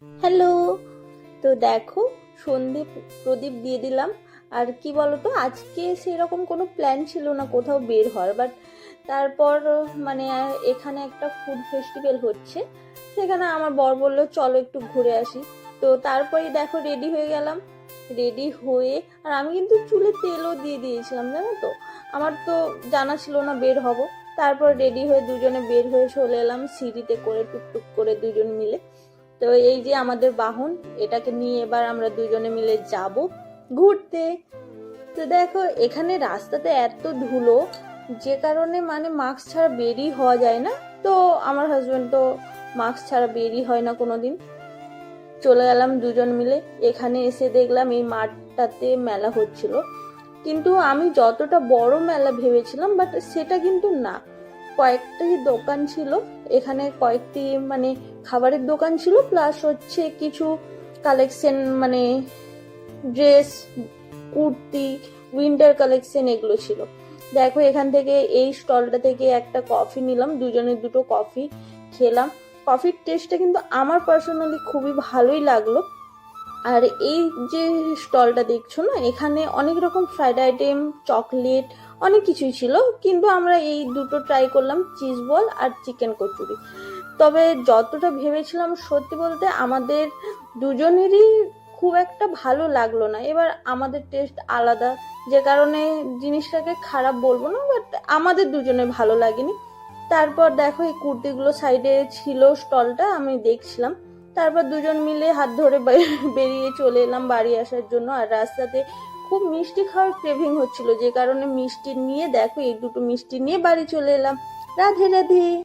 Hello. তো দেখো, সন্ধে প্রদীপ দিয়ে দিলাম। আর কি বলতো, আজকে সেরকম কোনো প্ল্যান ছিল না কোথাও বের হওয়ার, বাট তারপর মানে এখানে একটা ফুড ফেস্টিভ্যাল হচ্ছে, সেখানে আমার বর বললো চলো একটু ঘুরে আসি। তো তারপরেই দেখো রেডি হয়ে গেলাম। রেডি হয়ে আর আমি কিন্তু চুলে তেলও দিয়ে দিয়েছিলাম, জানো তো। আমার তো জানা ছিল না বের হব। তারপর রেডি হয়ে দুজনে বের হয়ে চলে এলাম সিঁড়িতে করে, টুকটুক করে দুজন মিলে। তো এই যে আমাদের বাহন, এটাকে নিয়ে এবার আমরা দুজনে মিলে যাব ঘুরতে। তো দেখো, এখানে রাস্তাতে এত ধুলো, যে কারণে মানে মাস্ক ছাড়া বেরই হওয়া যায় না। তো আমার হাজবেন্ড তো মাস্ক ছাড়া বেরই হয় না কোনোদিন। চলে গেলাম দুজন মিলে। এখানে এসে দেখলাম এই মাঠটাতে মেলা হচ্ছিল, কিন্তু আমি যতটা বড় মেলা ভেবেছিলাম বাট সেটা কিন্তু না। কয়েকটি দোকান ছিল এখানে, কয়েকটি মানে খাবারের দোকান ছিল, প্লাস হচ্ছে কিছু কালেকশন, মানে ড্রেস, কুর্তি, উইন্টার কালেকশন এগুলো ছিল। দেখো, এখান থেকে এই স্টলটা থেকে একটা কফি নিলাম, দুজনের দুটো কফি খেলাম। কফির টেস্টটা কিন্তু আমার পার্সোনালি খুবই ভালোই লাগলো। আর এই যে স্টলটা দেখছো না, এখানে অনেক রকম ফ্রাইড আইটেম, চকলেট, অনেক কিছুই ছিল, কিন্তু আমরা এই দুটো ট্রাই করলাম, চিজ বল আর চিকেন কচুরি। তবে যতটা ভেবেছিলাম, সত্যি বলতে আমাদের দুজনেরই খুব একটা ভালো লাগলো না। এবার আমাদের টেস্ট আলাদা, যে কারণে জিনিসটাকে খারাপ বলবো না, বাট আমাদের দুজনের ভালো লাগেনি। তারপর দেখো, এই কুর্তিগুলো সাইডে ছিল স্টলটা, আমি দেখছিলাম। তারপর দুজন মিলে হাত ধরে বেরিয়ে চলে এলাম বাড়ি আসার জন্য। আর রাস্তাতে খুব মিষ্টি খাওয়ার ক্রেভিং হচ্ছিল, যে কারণে মিষ্টি নিয়ে, দেখো এই দুটো মিষ্টি নিয়ে বাড়ি চলে এলাম। রাধে রাধে।